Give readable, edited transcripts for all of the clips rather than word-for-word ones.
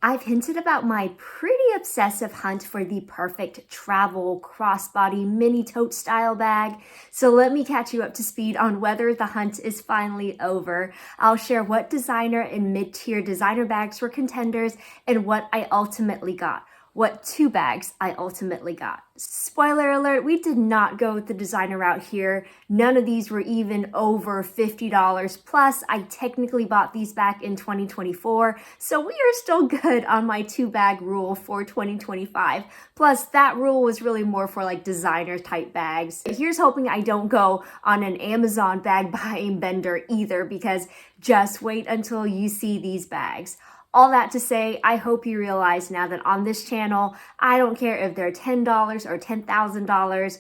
I've hinted about my pretty obsessive hunt for the perfect travel crossbody mini tote style bag. So let me catch you up to speed on whether the hunt is finally over. I'll share what designer and mid-tier designer bags were contenders and what I ultimately got. What two bags I ultimately got. Spoiler alert, we did not go with the designer route here. None of these were even over $50 plus. I technically bought these back in 2024, so we are still good on my two bag rule for 2025. Plus that rule was really more for like designer type bags. Here's hoping I don't go on an Amazon bag buying bender either, because just wait until you see these bags. All that to say, I hope you realize now that on this channel, I don't care if they're $10 or $10,000.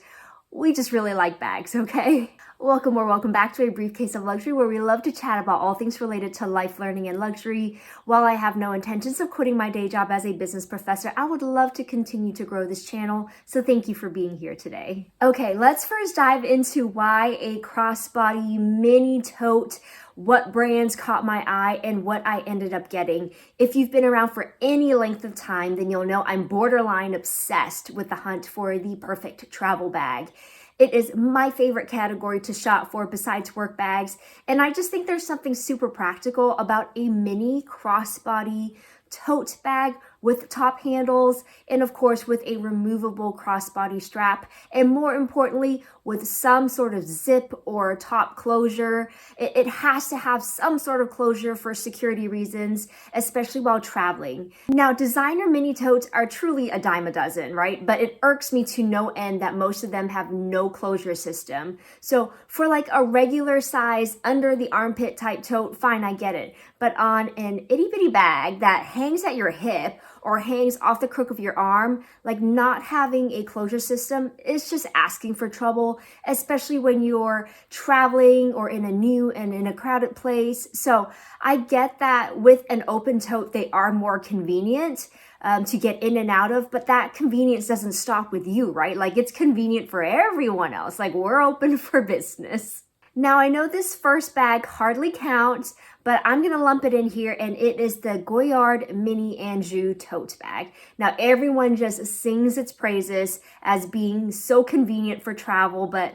We just really like bags, okay? Welcome back to A Briefcase of Luxury, where we love to chat about all things related to life, learning, and luxury. While I have no intentions of quitting my day job as a business professor, I would love to continue to grow this channel, so thank you for being here today. Okay, let's first dive into why a crossbody mini tote, what brands caught my eye, and what I ended up getting. If you've been around for any length of time, then you'll know I'm borderline obsessed with the hunt for the perfect travel bag. It is my favorite category to shop for besides work bags, and I just think there's something super practical about a mini crossbody tote bag with top handles, and of course with a removable crossbody strap, and more importantly with some sort of zip or top closure. It has to have some sort of closure for security reasons, especially while traveling. Now, designer mini totes are truly a dime a dozen, right? But it irks me to no end that most of them have no closure system. So for like a regular size under the armpit type tote, fine, I get it. But on an itty bitty bag that hangs at your hip or hangs off the crook of your arm, like not having a closure system is just asking for trouble, especially when you're traveling or in a new and in a crowded place. So I get that with an open tote, they are more convenient to get in and out of, but that convenience doesn't stop with you, right? Like it's convenient for everyone else. Like we're open for business. Now, I know this first bag hardly counts, but I'm going to lump it in here, and it is the Goyard Mini Anjou tote bag. Now, everyone just sings its praises as being so convenient for travel, but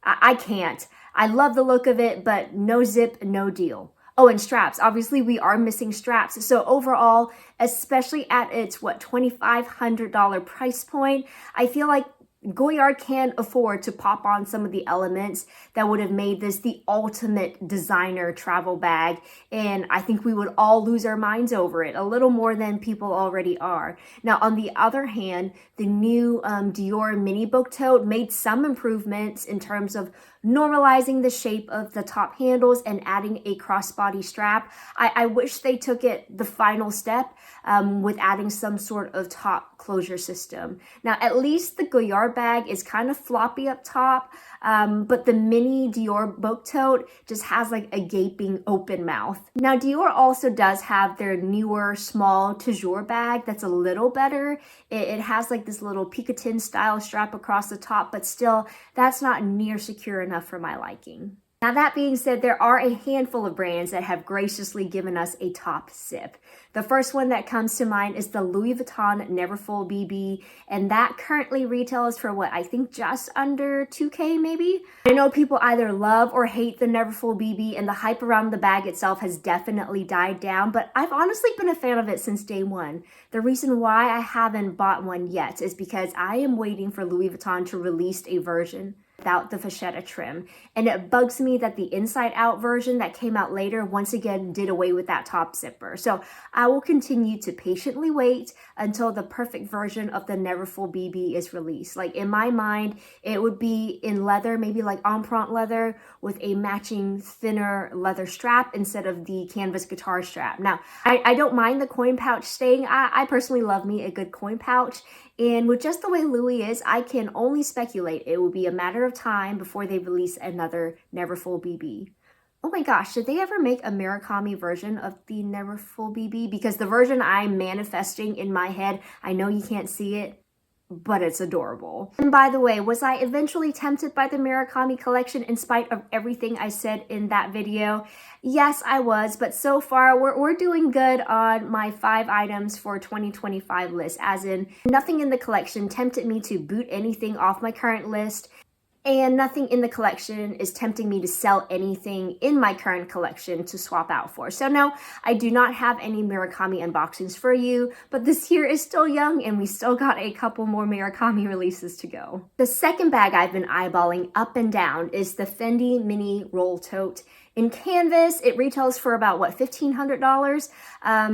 I can't. I love the look of it, but no zip, no deal. Oh, and straps. Obviously, we are missing straps. So overall, especially at its, $2,500 price point, I feel like Goyard can afford to pop on some of the elements that would have made this the ultimate designer travel bag, and I think we would all lose our minds over it a little more than people already are. Now, on the other hand, the new Dior mini book tote made some improvements in terms of normalizing the shape of the top handles and adding a crossbody strap. I wish they took it the final step with adding some sort of top closure system. Now, at least the Goyard bag is kind of floppy up top, but the mini Dior book tote just has like a gaping open mouth. Now, Dior also does have their newer small toujours bag that's a little better. It has like this little Picotin style strap across the top, but still that's not near secure enough for my liking. Now, that being said, there are a handful of brands that have graciously given us a top zip. The first one that comes to mind is the Louis Vuitton Neverfull BB, and that currently retails for I think just under $2K maybe? I know people either love or hate the Neverfull BB, and the hype around the bag itself has definitely died down, but I've honestly been a fan of it since day one. The reason why I haven't bought one yet is because I am waiting for Louis Vuitton to release a version without the fascetta trim, and it bugs me that the inside out version that came out later once again did away with that top zipper. So I will continue to patiently wait until the perfect version of the Neverfull BB is released. Like in my mind, it would be in leather, maybe like empreinte leather with a matching thinner leather strap instead of the canvas guitar strap. Now, I don't mind the coin pouch staying. I personally love me a good coin pouch. And with just the way Louis is, I can only speculate it will be a matter of time before they release another Neverfull BB. Oh my gosh, did they ever make a Murakami version of the Neverfull BB? Because the version I'm manifesting in my head, I know you can't see it. but it's adorable. And by the way, was I eventually tempted by the Murakami collection in spite of everything I said in that video? Yes, I was, but so far we're doing good on my 5 items for 2025 list, as in nothing in the collection tempted me to boot anything off my current list. And nothing in the collection is tempting me to sell anything in my current collection to swap out for. So no, I do not have any Murakami unboxings for you, but this year is still young and we still got a couple more Murakami releases to go. The second bag I've been eyeballing up and down is the Fendi Mini Roll Tote. In canvas, it retails for about, what, $1,500?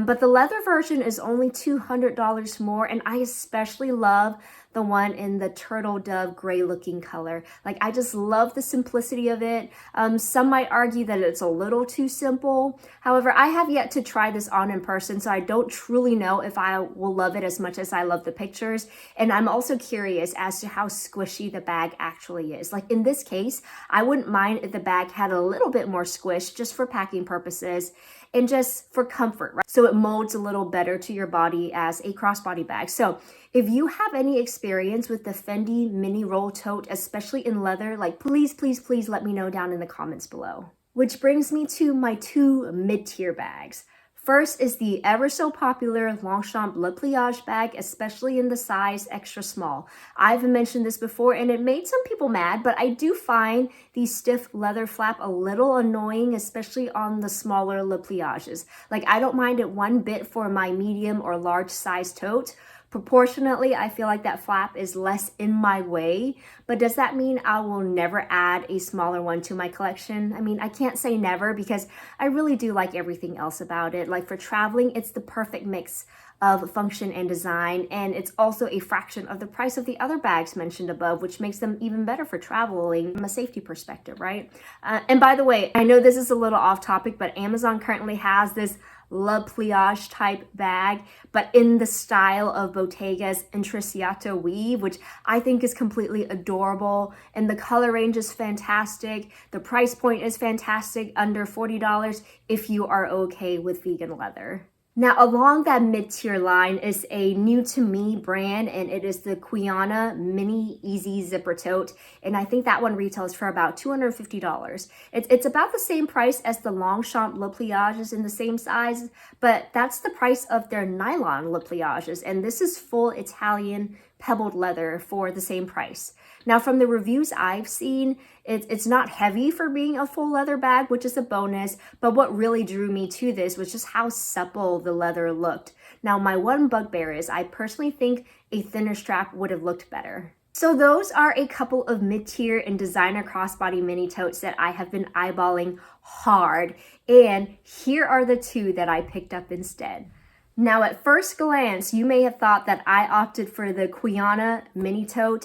But the leather version is only $200 more, and I especially love the one in the turtle dove gray looking color. Like, I just love the simplicity of it. Some might argue that it's a little too simple. However, I have yet to try this on in person, so I don't truly know if I will love it as much as I love the pictures. And I'm also curious as to how squishy the bag actually is. Like in this case, I wouldn't mind if the bag had a little bit more squish just for packing purposes and just for comfort, right? So it molds a little better to your body as a crossbody bag. So if you have any experience with the Fendi Mini Roll Tote, especially in leather, like please, please, please let me know down in the comments below. Which brings me to my 2 mid-tier bags. First is the ever so popular Longchamp Le Pliage bag, especially in the size extra small. I've mentioned this before and it made some people mad, but I do find the stiff leather flap a little annoying, especially on the smaller Le Pliages. Like, I don't mind it one bit for my medium or large size tote. Proportionately, I feel like that flap is less in my way, but does that mean I will never add a smaller one to my collection? I mean, I can't say never because I really do like everything else about it. Like for traveling, it's the perfect mix of function and design, and it's also a fraction of the price of the other bags mentioned above, which makes them even better for traveling from a safety perspective, right? And by the way, I know this is a little off topic, but Amazon currently has this Le Pliage type bag, but in the style of Bottega's Intrecciato weave, which I think is completely adorable, and the color range is fantastic. The price point is fantastic, under $40 if you are okay with vegan leather. Now, along that mid-tier line is a new to me brand, and it is the Cuyana Mini Easy Zipper Tote, and I think that one retails for about $250. It's about the same price as the Longchamp Le Pliages in the same size, but that's the price of their nylon Le Pliages, and this is full Italian pebbled leather for the same price. Now, from the reviews I've seen, it's not heavy for being a full leather bag, which is a bonus, but what really drew me to this was just how supple the leather looked. Now, my one bugbear is I personally think a thinner strap would have looked better. So those are a couple of mid-tier and designer crossbody mini totes that I have been eyeballing hard, and here are the 2 that I picked up instead. Now, at first glance, you may have thought that I opted for the Cuyana mini tote,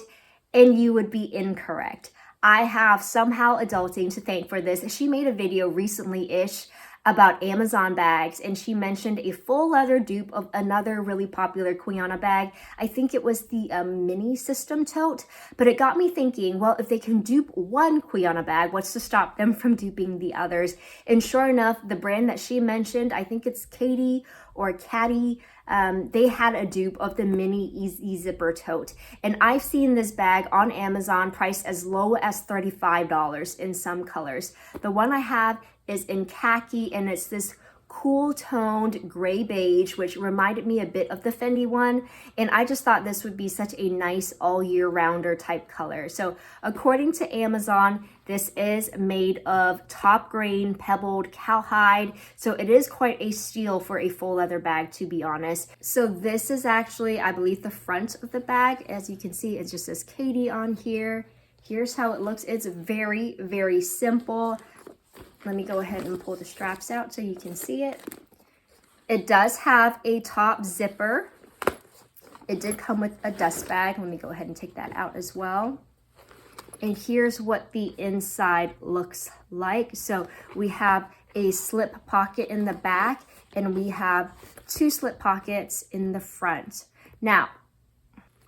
and you would be incorrect. I have somehow adulting to thank for this. She made a video recently-ish about Amazon bags, and she mentioned a full leather dupe of another really popular Cuyana bag. I think it was the mini system tote, but it got me thinking, well, if they can dupe one Cuyana bag, what's to stop them from duping the others? And sure enough, the brand that she mentioned, I think it's Katie or Caddy, they had a dupe of the mini Easy Zipper Tote. And I've seen this bag on Amazon priced as low as $35 in some colors. The one I have is in khaki, and it's this cool toned gray beige, which reminded me a bit of the Fendi one. And I just thought this would be such a nice all year rounder type color. So according to Amazon, this is made of top grain pebbled cowhide. So it is quite a steal for a full leather bag, to be honest. So this is actually, I believe, the front of the bag. As you can see, it just says Katie on here. Here's how it looks. It's very, very simple. Let me go ahead and pull the straps out so you can see it. It does have a top zipper. It did come with a dust bag. Let me go ahead and take that out as well. And here's what the inside looks like. So we have a slip pocket in the back, and we have 2 slip pockets in the front. Now,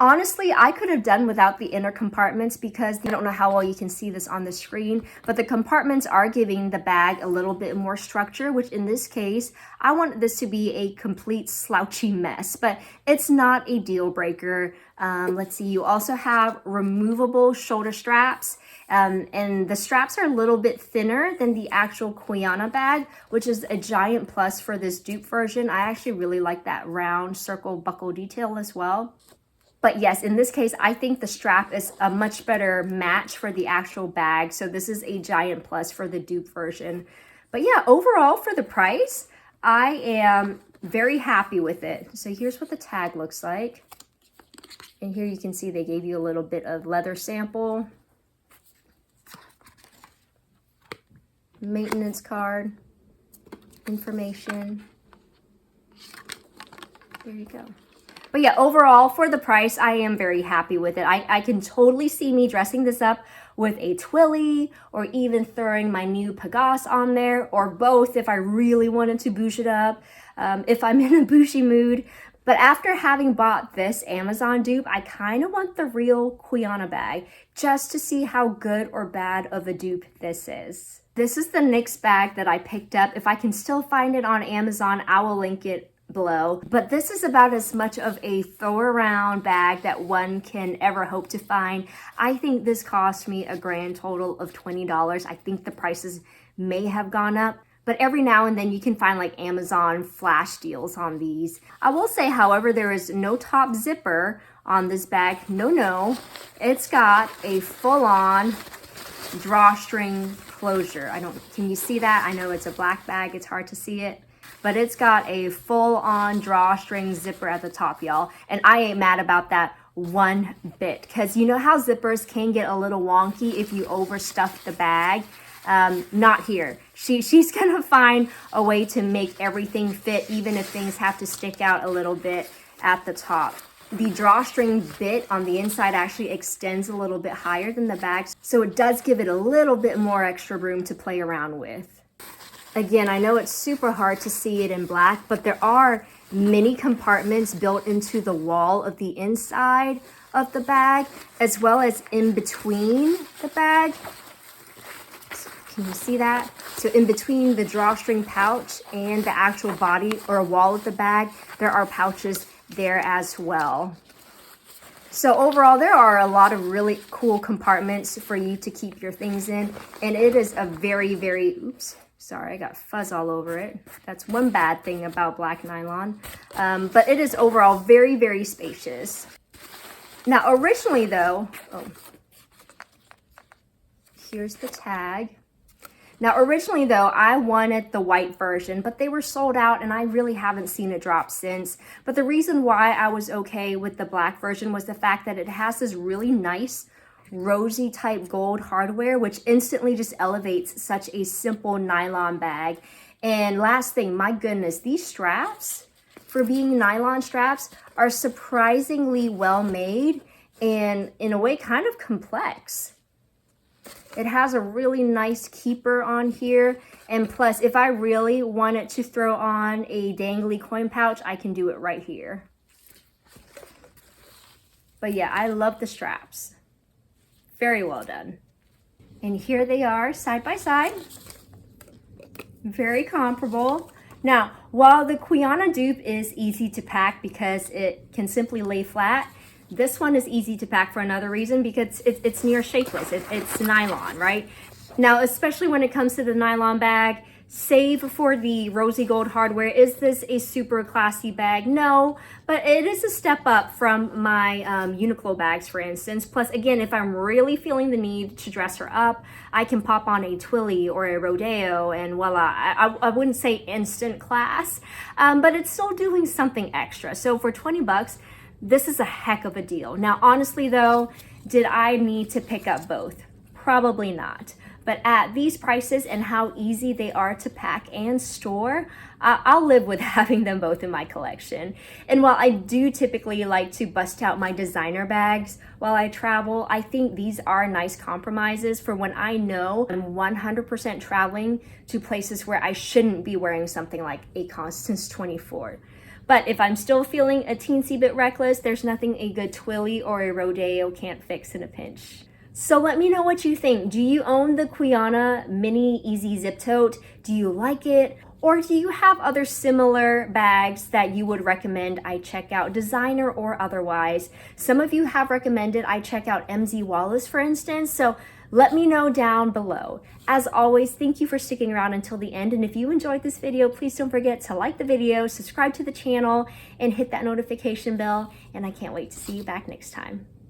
Honestly, I could have done without the inner compartments because I don't know how well you can see this on the screen, but the compartments are giving the bag a little bit more structure, which in this case, I want this to be a complete slouchy mess, but it's not a deal breaker. Let's see, you also have removable shoulder straps, and the straps are a little bit thinner than the actual Cuyana bag, which is a giant plus for this dupe version. I actually really like that round circle buckle detail as well. But yes, in this case, I think the strap is a much better match for the actual bag. So this is a giant plus for the dupe version. But yeah, overall for the price, I am very happy with it. So here's what the tag looks like. And here you can see they gave you a little bit of leather sample. Maintenance card, information. There you go. But yeah, overall, for the price, I am very happy with it. I can totally see me dressing this up with a twilly or even throwing my new Pegasus on there, or both if I really wanted to bouge it up, if I'm in a bougie mood. But after having bought this Amazon dupe, I kind of want the real Cuyana bag just to see how good or bad of a dupe this is. This is the NYX bag that I picked up. If I can still find it on Amazon, I will link it below. But this is about as much of a throw around bag that one can ever hope to find. I think this cost me a grand total of $20. I think the prices may have gone up, but every now and then you can find like Amazon flash deals on these. I will say, however, there is no top zipper on this bag. No, it's got a full-on drawstring closure. Can you see that? I know it's a black bag, it's hard to see it, but it's got a full-on drawstring zipper at the top, y'all. And I ain't mad about that one bit, because you know how zippers can get a little wonky if you overstuff the bag? Not here. She's gonna find a way to make everything fit, even if things have to stick out a little bit at the top. The drawstring bit on the inside actually extends a little bit higher than the bag, so it does give it a little bit more extra room to play around with. Again, I know it's super hard to see it in black, but there are mini compartments built into the wall of the inside of the bag, as well as in between the bag. Can you see that? So in between the drawstring pouch and the actual body or wall of the bag, there are pouches there as well. So overall, there are a lot of really cool compartments for you to keep your things in, and it is a very, oops, sorry, I got fuzz all over it. That's one bad thing about black nylon, but it is overall very spacious. Now originally though, here's the tag. Now, originally though, I wanted the white version, but they were sold out and I really haven't seen it drop since. But the reason why I was okay with the black version was the fact that it has this really nice rosy type gold hardware, which instantly just elevates such a simple nylon bag. And last thing, my goodness, these straps, for being nylon straps, are surprisingly well made and in a way kind of complex. It has a really nice keeper on here, and plus if I really wanted to throw on a dangly coin pouch, I can do it right here. But yeah, I love the straps. Very well done. And here they are side by side. Very comparable. Now, while the Cuyana dupe is easy to pack because it can simply lay flat, this one is easy to pack for another reason, because it's near shapeless. It's nylon, right? Now, especially when it comes to the nylon bag, save for the rosy gold hardware, is this a super classy bag? No, but it is a step up from my Uniqlo bags, for instance. Plus, again, if I'm really feeling the need to dress her up, I can pop on a twilly or a rodeo and voila. I wouldn't say instant class, but it's still doing something extra. So for 20 bucks, this is a heck of a deal. Now, honestly though, did I need to pick up both? Probably not. But at these prices and how easy they are to pack and store, I'll live with having them both in my collection. And while I do typically like to bust out my designer bags while I travel, I think these are nice compromises for when I know I'm 100% traveling to places where I shouldn't be wearing something like a Constance 24. But if I'm still feeling a teensy bit reckless, there's nothing a good Twilly or a Rodeo can't fix in a pinch. So let me know what you think. Do you own the Cuyana Mini Easy Zip Tote? Do you like it? Or do you have other similar bags that you would recommend I check out, designer or otherwise? Some of you have recommended I check out MZ Wallace, for instance, so let me know down below. As always, thank you for sticking around until the end, and if you enjoyed this video, please don't forget to like the video, subscribe to the channel, and hit that notification bell, and I can't wait to see you back next time.